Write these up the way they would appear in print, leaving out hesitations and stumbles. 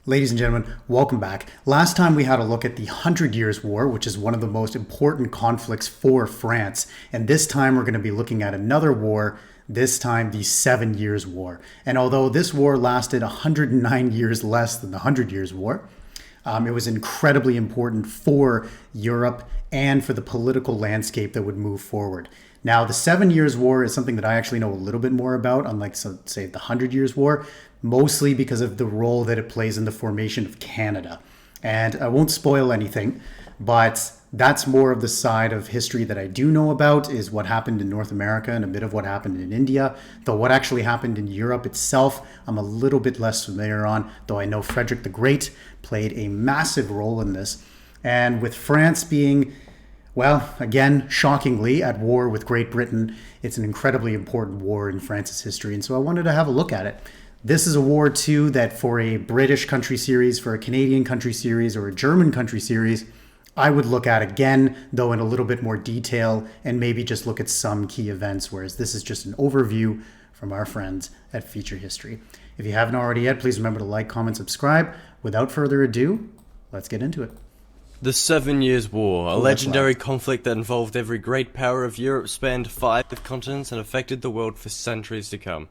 Ladies and gentlemen, welcome back. Last time we had a look at the 100 Years' War, which is one of the most important conflicts for France. And this time we're going to be looking at another war, this time the 7 Years' War. And although this war lasted 109 years less than the 100 Years' War, it was incredibly important for Europe and for the political landscape that would move forward. Now, the 7 Years' War is something that I actually know a little bit more about, unlike, say, the 100 Years' War, mostly because of the role that it plays in the formation of Canada. And I won't spoil anything, but that's more of the side of history that I do know about, is what happened in North America and a bit of what happened in India. Though what actually happened in Europe itself, I'm a little bit less familiar on, though I know Frederick the Great played a massive role in this. And with France being, well, again, shockingly, at war with Great Britain, it's an incredibly important war in France's history. And so I wanted to have a look at it. This is a war, too, that for a British country series, for a Canadian country series, or a German country series, I would look at again, though in a little bit more detail, and maybe just look at some key events, whereas this is just an overview from our friends at Feature History. If you haven't already yet, please remember to like, comment, subscribe. Without further ado, let's get into it. The 7 Years' War, a legendary conflict that involved every great power of Europe, spanned 5 continents, and affected the world for centuries to come.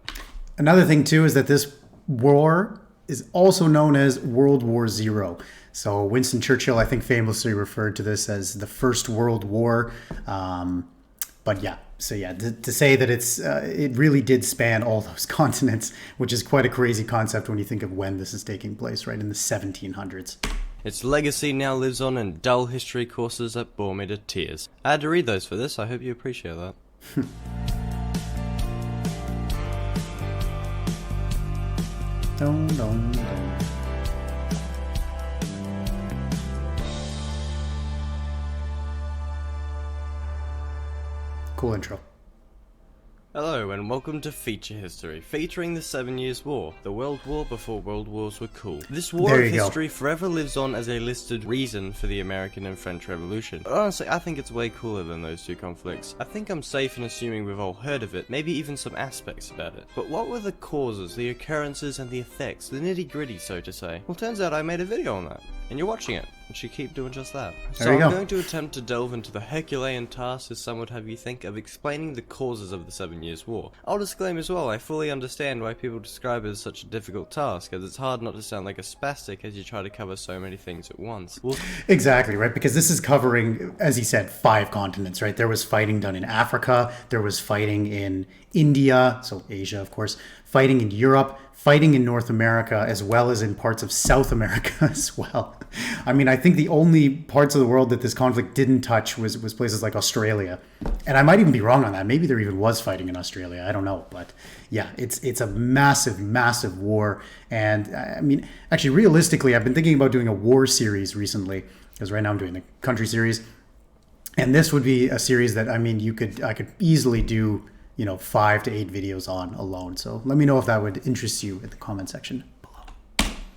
Another thing, too, is that this war is also known as World War Zero. So Winston Churchill, I think, famously referred to this as the First World War. But yeah, to say that it really did span all those continents, which is quite a crazy concept when you think of when this is taking place, right, in the 1700s. Its legacy now lives on in dull history courses that bore me to tears. I had to read those for this, I hope you appreciate that. Dun, dun, dun. Cool intro. Hello and welcome to Feature History, featuring the 7 Years' War, the World War before World Wars were cool. This war of history forever lives on as a listed reason for the American and French Revolution. But honestly, I think it's way cooler than those two conflicts. I think I'm safe in assuming we've all heard of it, maybe even some aspects about it. But what were the causes, the occurrences, and the effects, the nitty-gritty, so to say? Well, turns out I made a video on that, and you're watching it. And should keep doing just that. So I'm going to attempt to delve into the Herculean task, as some would have you think, of explaining the causes of the 7 Years' War. I'll disclaim as well, I fully understand why people describe it as such a difficult task, as it's hard not to sound like a spastic as you try to cover so many things at once. Exactly, right? Because this is covering, as he said, 5 continents, right? There was fighting done in Africa, there was fighting in India, so Asia, of course, fighting in Europe, fighting in North America, as well as in parts of South America as well. I mean, I think the only parts of the world that this conflict didn't touch was places like Australia. And I might even be wrong on that. Maybe there even was fighting in Australia. I don't know. But yeah, it's a massive, massive war. And I mean, actually, realistically, I've been thinking about doing a war series recently, because right now I'm doing the country series. And this would be a series that, I mean, I could easily do 5 to 8 videos on alone. So let me know if that would interest you in the comment section.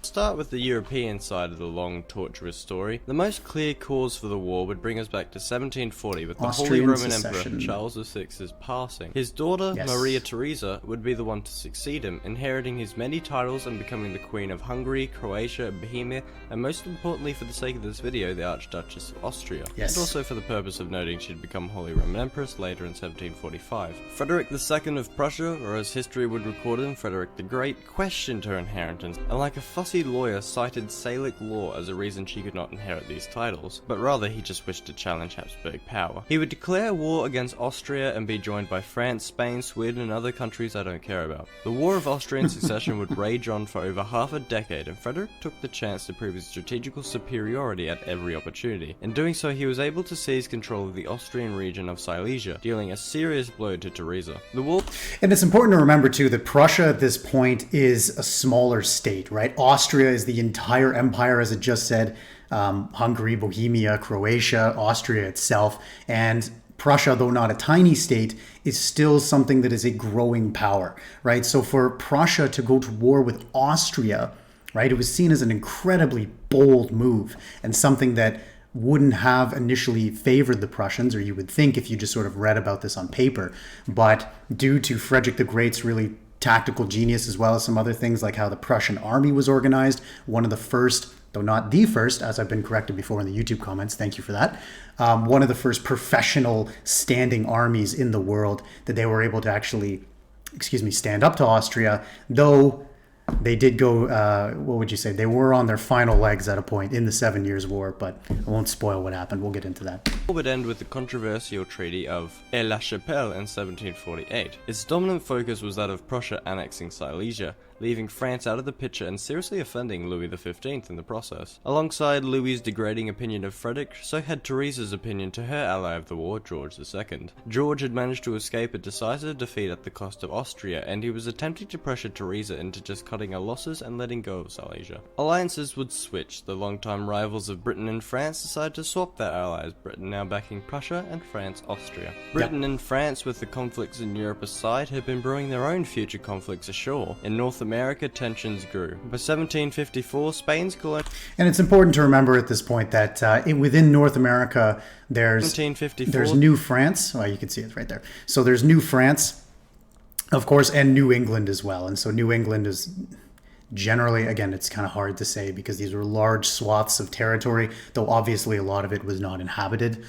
Start with the European side of the long, torturous story. The most clear cause for the war would bring us back to 1740 with the Holy Roman Emperor Charles VI's passing. His daughter, Maria Theresa, would be the one to succeed him, inheriting his many titles and becoming the Queen of Hungary, Croatia, Bohemia, and most importantly for the sake of this video, the Archduchess of Austria. And also for the purpose of noting she'd become Holy Roman Empress later in 1745. Frederick II of Prussia, or as history would record him, Frederick the Great, questioned her inheritance, and like a fussy lawyer cited Salic law as a reason she could not inherit these titles, but rather he just wished to challenge Habsburg power. He would declare war against Austria and be joined by France, Spain, Sweden, and other countries I don't care about. The War of Austrian Succession would rage on for over half a decade, and Frederick took the chance to prove his strategical superiority at every opportunity. In doing so, he was able to seize control of the Austrian region of Silesia, dealing a serious blow to Theresa. And it's important to remember too that Prussia at this point is a smaller state, right? Austria is the entire empire, as it just said. Hungary, Bohemia, Croatia, Austria itself, and Prussia, though not a tiny state, is still something that is a growing power, right? So for Prussia to go to war with Austria, right, it was seen as an incredibly bold move and something that wouldn't have initially favored the Prussians, or you would think if you just sort of read about this on paper. But due to Frederick the Great's really tactical genius, as well as some other things like how the Prussian army was organized. One of the first, though not the first, as I've been corrected before in the YouTube comments, thank you for that, one of the first professional standing armies in the world, that they were able to actually, stand up to Austria, though they did go, what would you say? They were on their final legs at a point in the 7 Years' War, but I won't spoil what happened. We'll get into that. It would end with the controversial Treaty of Aix-la-Chapelle in 1748. Its dominant focus was that of Prussia annexing Silesia, leaving France out of the picture and seriously offending Louis XV in the process. Alongside Louis's degrading opinion of Frederick, so had Theresa's opinion to her ally of the war, George II. George had managed to escape a decisive defeat at the cost of Austria, and he was attempting to pressure Teresa into just cutting her losses and letting go of Silesia. Alliances would switch. The longtime rivals of Britain and France decided to swap their allies, Britain now backing Prussia and France Austria. Britain and France, with the conflicts in Europe aside, had been brewing their own future conflicts ashore. In North America, tensions grew. By 1754, Spain's colonial... And it's important to remember at this point that within North America, there's New France. Well, you can see it right there. So there's New France, of course, and New England as well. And so New England is generally, again, it's kind of hard to say because these were large swaths of territory, though obviously a lot of it was not inhabited.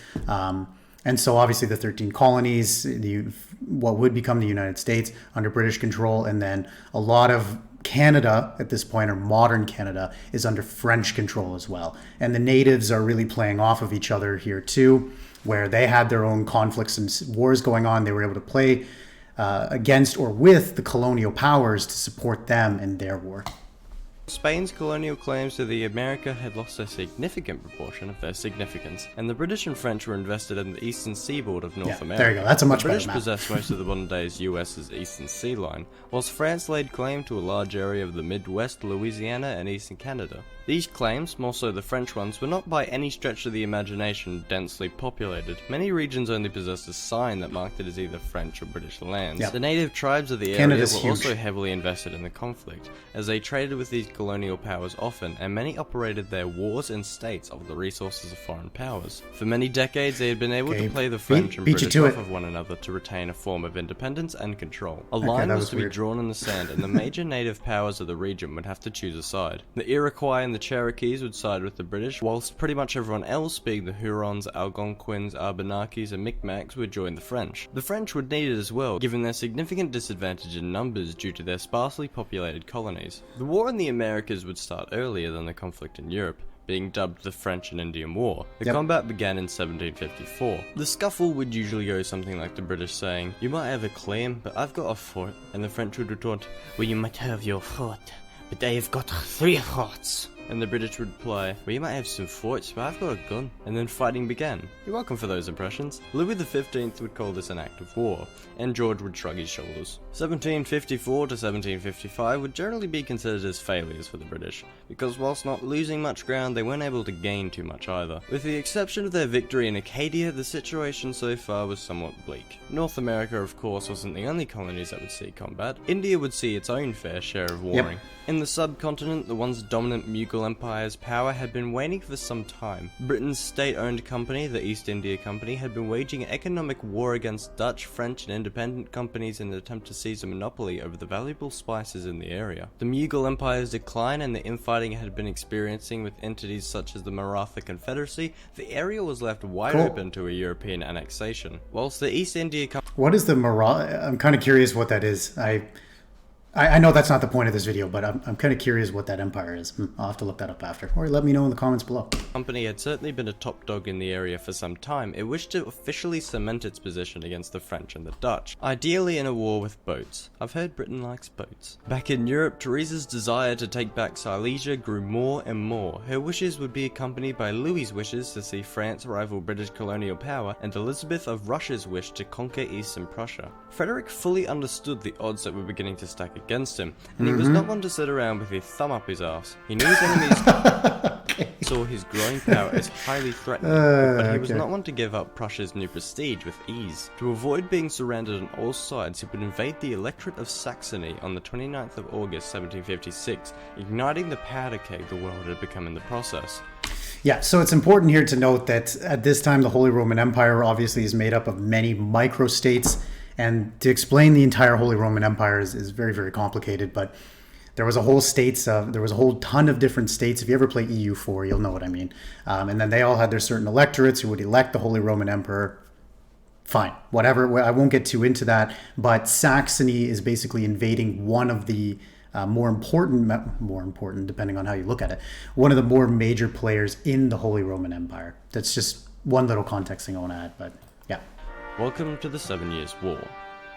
And so obviously the 13 colonies, what would become the United States under British control, and then a lot of Canada at this point, or modern Canada, is under French control as well. And the natives are really playing off of each other here too, where they had their own conflicts and wars going on. They were able to play against or with the colonial powers to support them in their war. Spain's colonial claims to the America had lost a significant proportion of their significance, and the British and French were invested in the eastern seaboard of North America. There you go. That's a much better map. The British better possessed most of the modern day's US's eastern sea line, whilst France laid claim to a large area of the Midwest, Louisiana, and eastern Canada. These claims, more so the French ones, were not by any stretch of the imagination densely populated. Many regions only possessed a sign that marked it as either French or British lands. Yep. The native tribes of the area Canada's were huge. also heavily invested in the conflict, as they traded with these colonial powers often, and many operated their wars in states of the resources of foreign powers. For many decades, they had been able to play the French and British off of one another to retain a form of independence and control. A line was to be drawn in the sand, and the major native powers of the region would have to choose a side. The Iroquois and the Cherokees would side with the British, whilst pretty much everyone else, being the Hurons, Algonquins, Abenakis, and Micmacs, would join the French. The French would need it as well, given their significant disadvantage in numbers due to their sparsely populated colonies. The war in the Americas would start earlier than the conflict in Europe, being dubbed the French and Indian War. The combat began in 1754. The scuffle would usually go something like the British saying, "You might have a claim, but I've got a fort," and the French would retort, "Well, you might have your fort, but I've got 3 forts." And the British would reply, "Well, you might have some forts, but I've got a gun." And then fighting began. You're welcome for those impressions. Louis XV would call this an act of war, and George would shrug his shoulders. 1754 to 1755 would generally be considered as failures for the British, because whilst not losing much ground, they weren't able to gain too much either. With the exception of their victory in Acadia, the situation so far was somewhat bleak. North America, of course, wasn't the only colonies that would see combat. India would see its own fair share of warring. In the subcontinent, the once dominant Mughal Empire's power had been waning for some time. Britain's state-owned company, the East India Company, had been waging an economic war against Dutch, French, and independent companies in an attempt to seize a monopoly over the valuable spices in the area. The Mughal Empire's decline and the infighting it had been experiencing with entities such as the Maratha Confederacy, the area was left wide open to a European annexation. Whilst the East India Company... What is the Maratha? I'm kind of curious what that is. I know that's not the point of this video, but I'm kind of curious what that empire is. I'll have to look that up after, or let me know in the comments below. The company had certainly been a top dog in the area for some time. It wished to officially cement its position against the French and the Dutch, ideally in a war with boats. I've heard Britain likes boats. Back in Europe, Theresa's desire to take back Silesia grew more and more. Her wishes would be accompanied by Louis's wishes to see France rival British colonial power, and Elizabeth of Russia's wish to conquer Eastern Prussia. Frederick fully understood the odds that were beginning to stack against him, and he was not one to sit around with his thumb up his arse. He knew his enemies saw his growing power as highly threatening, but he was not one to give up Prussia's new prestige with ease. To avoid being surrounded on all sides, he would invade the Electorate of Saxony on the 29th of August 1756, igniting the powder keg the world had become in the process. Yeah, so it's important here to note that at this time the Holy Roman Empire obviously is made up of many microstates, And to explain the entire Holy Roman Empire is very, very complicated, but there was a whole ton of different states. If you ever play EU4, you'll know what I mean. And then they all had their certain electorates who would elect the Holy Roman Emperor. Fine, whatever. I won't get too into that. But Saxony is basically invading one of the more important, depending on how you look at it, one of the more major players in the Holy Roman Empire. That's just one little context thing I want to add, but yeah. Welcome to the 7 Years' War.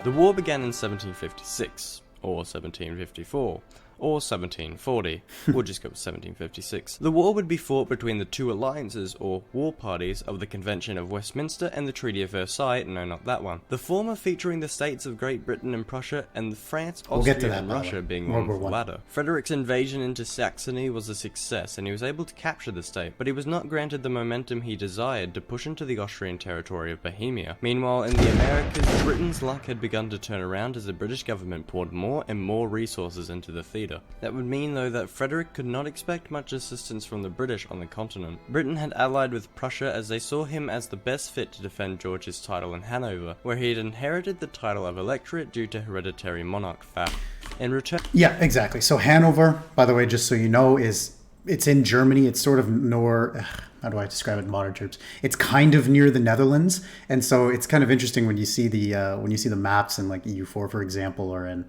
The war began in 1756, or 1754, or 1740. We'll just go with 1756. The war would be fought between the two alliances, or war parties, of the Convention of Westminster and the Treaty of Versailles. No, not that one. The former featuring the states of Great Britain and Prussia, and France, Austria, and Russia being one for the latter. Frederick's invasion into Saxony was a success, and he was able to capture the state, but he was not granted the momentum he desired to push into the Austrian territory of Bohemia. Meanwhile, in the Americas, Britain's luck had begun to turn around as the British government poured more and more resources into the theatre. That would mean, though, that Frederick could not expect much assistance from the British on the continent. Britain had allied with Prussia as they saw him as the best fit to defend George's title in Hanover, where he had inherited the title of Electorate due to hereditary monarch fact. In return... Yeah, exactly. So Hanover, by the way, just so you know, it's in Germany. It's sort of how do I describe it in modern terms? It's kind of near the Netherlands, and so it's kind of interesting when you see the maps in like EU4, for example, or in...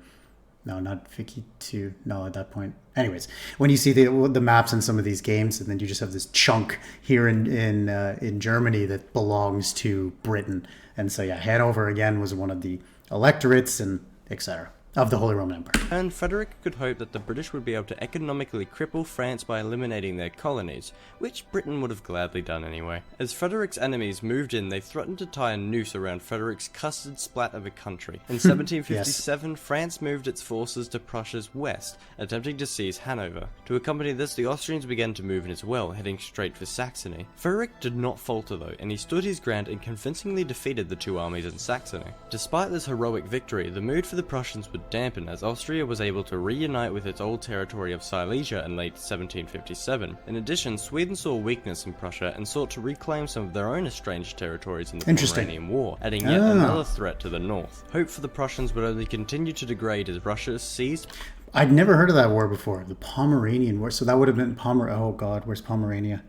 No, not Vicky 2. No, at that point. Anyways, when you see the maps in some of these games, and then you just have this chunk here in Germany that belongs to Britain, and so yeah, Hanover again was one of the electorates and etc. of the Holy Roman Empire. And Frederick could hope that the British would be able to economically cripple France by eliminating their colonies, which Britain would have gladly done anyway. As Frederick's enemies moved in, they threatened to tie a noose around Frederick's custard splat of a country. In 1757, yes. France moved its forces to Prussia's west, attempting to seize Hanover. To accompany this, the Austrians began to move in as well, heading straight for Saxony. Frederick did not falter though, and he stood his ground and convincingly defeated the two armies in Saxony. Despite this heroic victory, the mood for the Prussians would dampen as Austria was able to reunite with its old territory of Silesia in late 1757. In addition, Sweden saw weakness in Prussia and sought to reclaim some of their own estranged territories in the Pomeranian War, adding yet another threat to the north. Hope for the Prussians would only continue to degrade as Russia seized... I'd never heard of that war before, the Pomeranian War. So that would have been oh god, where's Pomerania?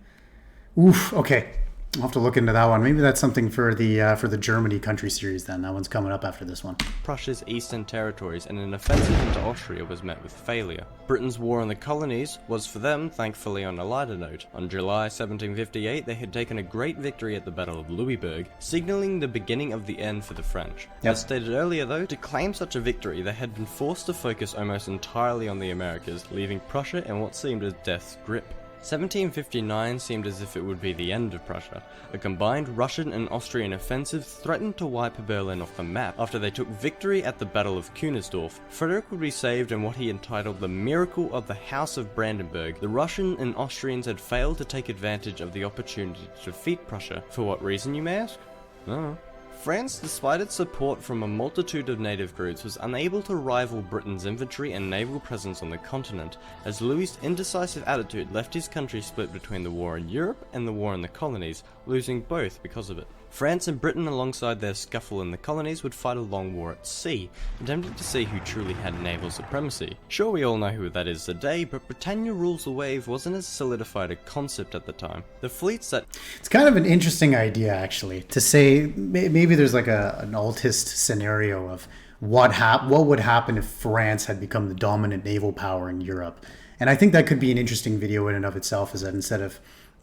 Oof, okay. I'll have to look into that one. Maybe that's something for the Germany country series then. That one's coming up after this one. Prussia's eastern territories, and an offensive into Austria was met with failure. Britain's war on the colonies was for them, thankfully, on a lighter note. On July 1758, they had taken a great victory at the Battle of Louisbourg, signaling the beginning of the end for the French. As stated earlier though, to claim such a victory, they had been forced to focus almost entirely on the Americas, leaving Prussia in what seemed as death's grip. 1759 seemed as if it would be the end of Prussia. A combined Russian and Austrian offensive threatened to wipe Berlin off the map. After they took victory at the Battle of Kunersdorf, Frederick would be saved in what he entitled the Miracle of the House of Brandenburg. The Russian and Austrians had failed to take advantage of the opportunity to defeat Prussia. For what reason, you may ask? No. France, despite its support from a multitude of native groups, was unable to rival Britain's infantry and naval presence on the continent, as Louis's indecisive attitude left his country split between the war in Europe and the war in the colonies, losing both because of it. France and Britain, alongside their scuffle in the colonies, would fight a long war at sea, attempting to see who truly had naval supremacy. Sure, we all know who that is today, but Britannia rules the wave wasn't as solidified a concept at the time. The fleets that... It's kind of an interesting idea, actually, to say maybe there's like an altist scenario of what would happen if France had become the dominant naval power in Europe. And I think that could be an interesting video in and of itself, is that instead of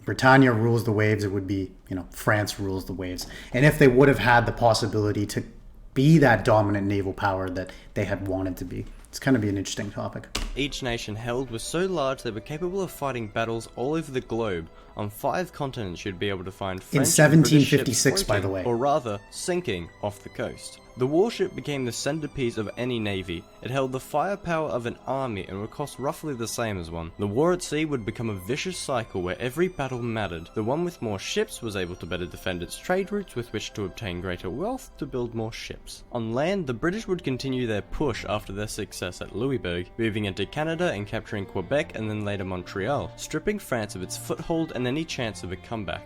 Britannia rules the waves, it would be, France rules the waves. And if they would have had the possibility to be that dominant naval power that they had wanted to be. It's kind of be an interesting topic. Each nation held was so large they were capable of fighting battles all over the globe. On 5 continents you'd be able to find French in 1756, by the way. Or rather, sinking off the coast. The warship became the centerpiece of any navy. It held the firepower of an army and would cost roughly the same as one. The war at sea would become a vicious cycle where every battle mattered. The one with more ships was able to better defend its trade routes with which to obtain greater wealth to build more ships. On land, the British would continue their push after their success at Louisbourg, moving into Canada and capturing Quebec and then later Montreal, stripping France of its foothold and any chance of a comeback.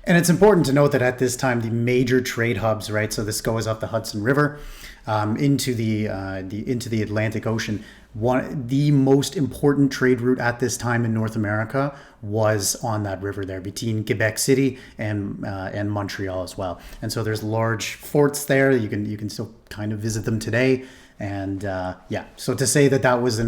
And it's important to note that at this time, the major trade hubs, right, so this goes up the Hudson River, into the Atlantic Ocean. The most important trade route at this time in North America was on that river there between Quebec City and Montreal as well. And so there's large forts there. You can still kind of visit them today. And so to say that was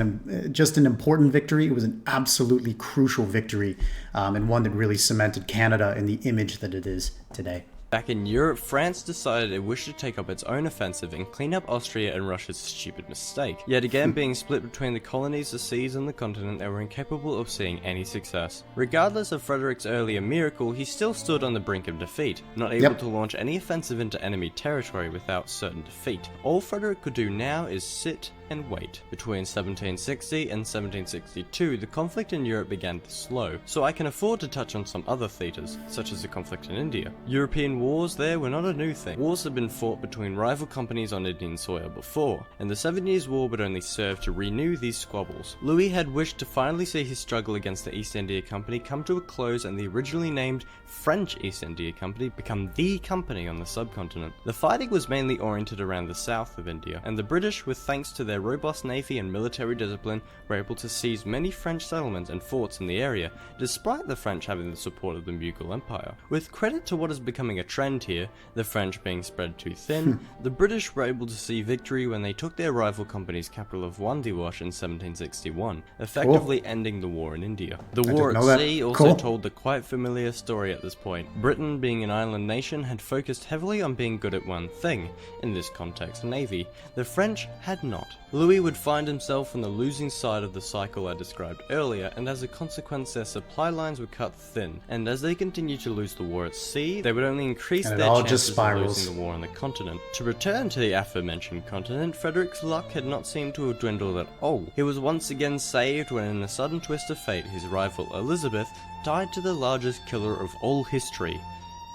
just an important victory, it was an absolutely crucial victory, and one that really cemented Canada in the image that it is today. Back in Europe, France decided it wished to take up its own offensive and clean up Austria and Russia's stupid mistake. Yet again, being split between the colonies, the seas, and the continent, they were incapable of seeing any success. Regardless of Frederick's earlier miracle, he still stood on the brink of defeat, not able to launch any offensive into enemy territory without certain defeat. All Frederick could do now is sit and wait. Between 1760 and 1762, the conflict in Europe began to slow, so I can afford to touch on some other theatres, such as the conflict in India. European wars there were not a new thing. Wars had been fought between rival companies on Indian soil before, and the 7 Years' War would only serve to renew these squabbles. Louis had wished to finally see his struggle against the East India Company come to a close and the originally named French East India Company become the company on the subcontinent. The fighting was mainly oriented around the south of India, and the British, with thanks to their robust navy and military discipline, were able to seize many French settlements and forts in the area, despite the French having the support of the Mughal Empire. With credit to what is becoming a trend here, the French being spread too thin, the British were able to see victory when they took their rival company's capital of Wandiwash in 1761, effectively ending the war in India. The war at sea also told the quite familiar story at this point. Britain, being an island nation, had focused heavily on being good at one thing, in this context navy. The French had not. Louis would find himself on the losing side of the cycle I described earlier, and as a consequence their supply lines were cut thin, and as they continued to lose the war at sea, they would only increase their chances of losing the war on the continent. To return to the aforementioned continent, Frederick's luck had not seemed to have dwindled at all. He was once again saved when in a sudden twist of fate his rival Elizabeth died to the largest killer of all history: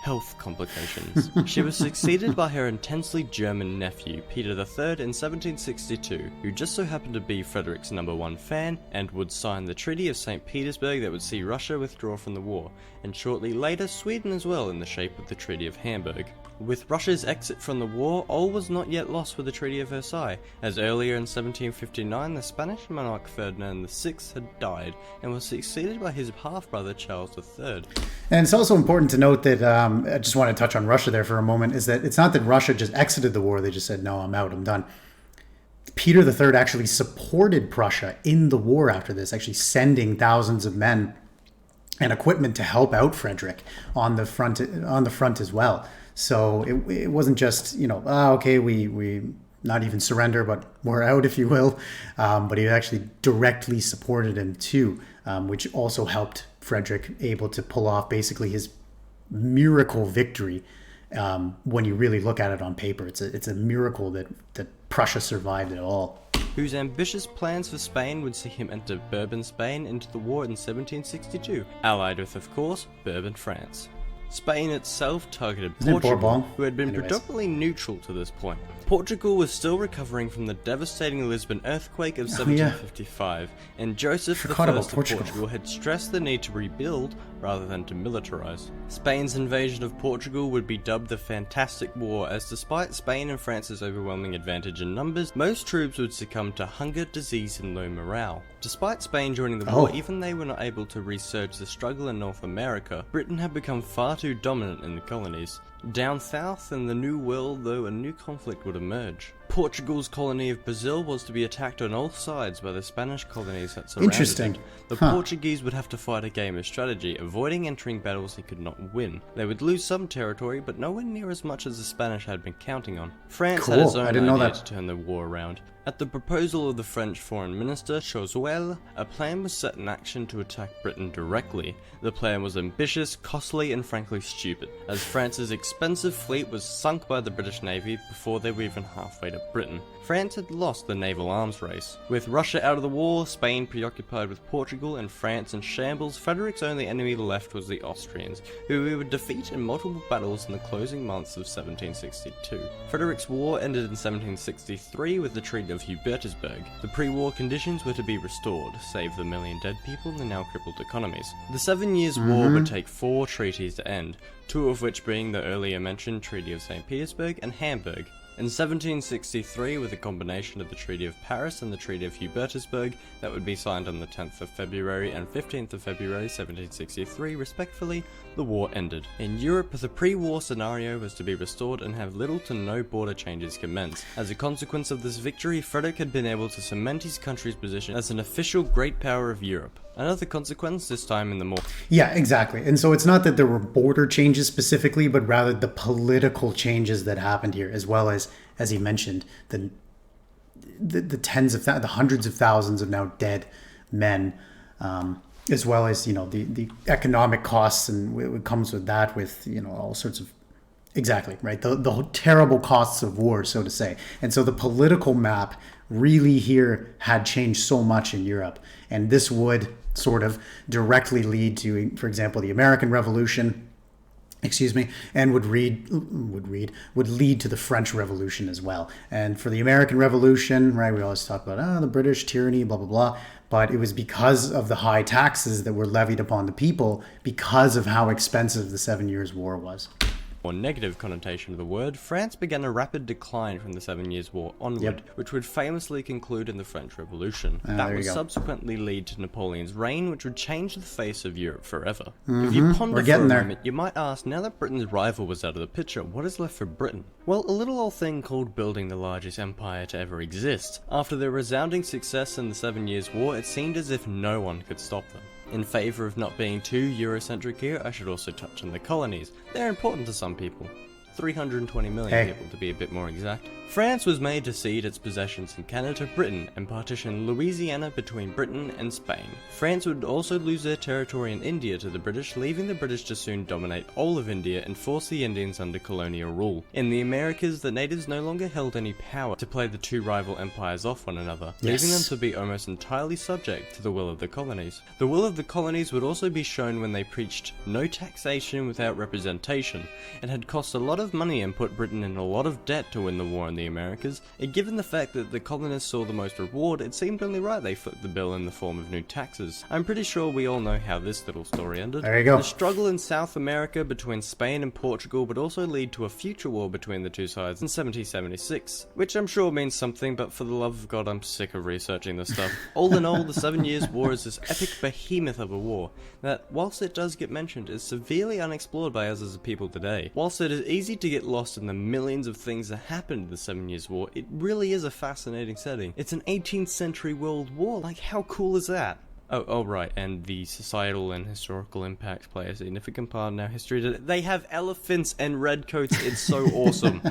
health complications. She was succeeded by her intensely German nephew, Peter III, in 1762, who just so happened to be Frederick's #1 fan and would sign the Treaty of St. Petersburg that would see Russia withdraw from the war, and shortly later Sweden as well in the shape of the Treaty of Hamburg. With Russia's exit from the war, all was not yet lost with the Treaty of Versailles, as earlier in 1759 the Spanish monarch Ferdinand VI had died and was succeeded by his half-brother Charles III. And it's also important to note that, I just want to touch on Russia there for a moment, is that it's not that Russia just exited the war, they just said, no, I'm out, I'm done. Peter III actually supported Prussia in the war after this, actually sending thousands of men and equipment to help out Frederick on the front as well. So it wasn't just, okay, we not even surrender, but we're out, if you will. But he actually directly supported him too, which also helped Frederick able to pull off basically his miracle victory. When you really look at it on paper, it's a miracle that Prussia survived at all. Whose ambitious plans for Spain would see him enter Bourbon Spain into the war in 1762, allied with, of course, Bourbon France. Spain itself targeted Portugal, who had been predominantly neutral to this point. Portugal was still recovering from the devastating Lisbon earthquake of 1755, and Joseph I of Portugal had stressed the need to rebuild rather than to militarize. Spain's invasion of Portugal would be dubbed the Fantastic War, as despite Spain and France's overwhelming advantage in numbers, most troops would succumb to hunger, disease, and low morale. Despite Spain joining the war, even they were not able to resurge the struggle in North America. Britain had become far too dominant in the colonies. Down south in the New World, though, a new conflict would emerge. Portugal's colony of Brazil was to be attacked on all sides by the Spanish colonies that surrounded it. The Portuguese would have to fight a game of strategy, avoiding entering battles they could not win. They would lose some territory, but nowhere near as much as the Spanish had been counting on. France had its own idea to turn the war around. At the proposal of the French Foreign Minister, Choiseul, a plan was set in action to attack Britain directly. The plan was ambitious, costly, and frankly stupid, as France's expensive fleet was sunk by the British Navy before they were even halfway to Britain. France had lost the naval arms race. With Russia out of the war, Spain preoccupied with Portugal, and France in shambles, Frederick's only enemy left was the Austrians, who he would defeat in multiple battles in the closing months of 1762. Frederick's war ended in 1763 with the Treaty of Hubertusburg. The pre-war conditions were to be restored, save the million dead people and the now crippled economies. The 7 Years' War would take 4 treaties to end, 2 of which being the earlier mentioned Treaty of St. Petersburg and Hamburg. In 1763, with a combination of the Treaty of Paris and the Treaty of Hubertusburg that would be signed on the 10th of February and 15th of February 1763 respectively, the war ended. In Europe, the pre-war scenario was to be restored and have little to no border changes commence. As a consequence of this victory, Frederick had been able to cement his country's position as an official great power of Europe. Another consequence, this time in the more... Yeah, exactly. And so it's not that there were border changes specifically, but rather the political changes that happened here, as well as he mentioned, the hundreds of thousands of now dead men, as well as, you know, the economic costs and what comes with that, with, you know, all sorts of... Exactly, right? The terrible costs of war, so to say. And so the political map really here had changed so much in Europe. And this would sort of directly lead to, for example, the American Revolution, and would lead to the French Revolution as well. And for the American Revolution, right, we always talk about the British tyranny, blah, blah, blah. But it was because of the high taxes that were levied upon the people because of how expensive the 7 Years' War was. More negative connotation of the word, France began a rapid decline from the 7 Years' War onward, which would famously conclude in the French Revolution. That would subsequently lead to Napoleon's reign, which would change the face of Europe forever. If you ponder for a moment, you might ask, now that Britain's rival was out of the picture, what is left for Britain? Well, a little old thing called building the largest empire to ever exist. After their resounding success in the 7 Years' War, it seemed as if no one could stop them. In favour of not being too Eurocentric here, I should also touch on the colonies. They're important to some people. 320 million people to be a bit more exact. France was made to cede its possessions in Canada to Britain and partition Louisiana between Britain and Spain. France would also lose their territory in India to the British, leaving the British to soon dominate all of India and force the Indians under colonial rule. In the Americas, the natives no longer held any power to play the two rival empires off one another, leaving them to be almost entirely subject to the will of the colonies. The will of the colonies would also be shown when they preached no taxation without representation, and had cost a lot of money and put Britain in a lot of debt to win the war in the Americas, and given the fact that the colonists saw the most reward, it seemed only right they foot the bill in the form of new taxes. I'm pretty sure we all know how this little story ended. There you go. The struggle in South America between Spain and Portugal would also lead to a future war between the two sides in 1776, which I'm sure means something, but for the love of God, I'm sick of researching this stuff. All in all, the 7 Years' War is this epic behemoth of a war that, whilst it does get mentioned, is severely unexplored by us as a people today. Whilst it is easy to get lost in the millions of things that happened in the 7 Years' War, it really is a fascinating setting. It's an 18th century world war, like how cool is that? Oh, right, and the societal and historical impacts play a significant part in our history. They have elephants and redcoats, it's so awesome.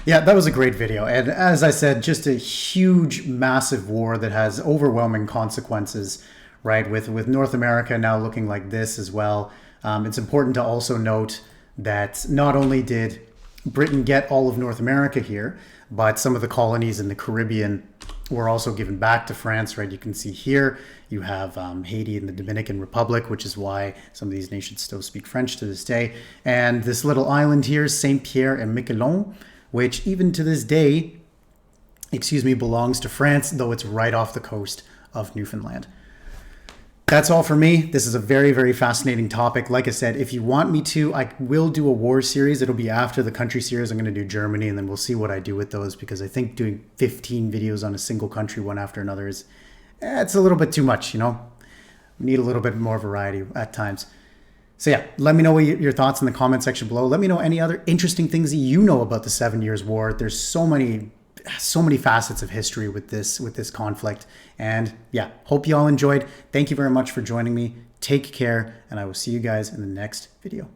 Yeah, that was a great video. And as I said, just a huge, massive war that has overwhelming consequences, right? With North America now looking like this as well. It's important to also note that not only did Britain get all of North America here, but some of the colonies in the Caribbean were also given back to France, right? You can see here, you have Haiti and the Dominican Republic, which is why some of these nations still speak French to this day. And this little island here, Saint-Pierre and Miquelon, which even to this day, belongs to France, though it's right off the coast of Newfoundland. That's all for me. This is a very, very fascinating topic. Like I said, if you want me to, I will do a war series. It'll be after the country series. I'm going to do Germany, and then we'll see what I do with those, because I think doing 15 videos on a single country, one after another, is it's a little bit too much, you know? We need a little bit more variety at times. So yeah, let me know your thoughts in the comment section below. Let me know any other interesting things that you know about the 7 Years' War. There's so many facets of history with this conflict. And yeah, hope you all enjoyed. Thank you very much for joining me. Take care, and I will see you guys in the next video.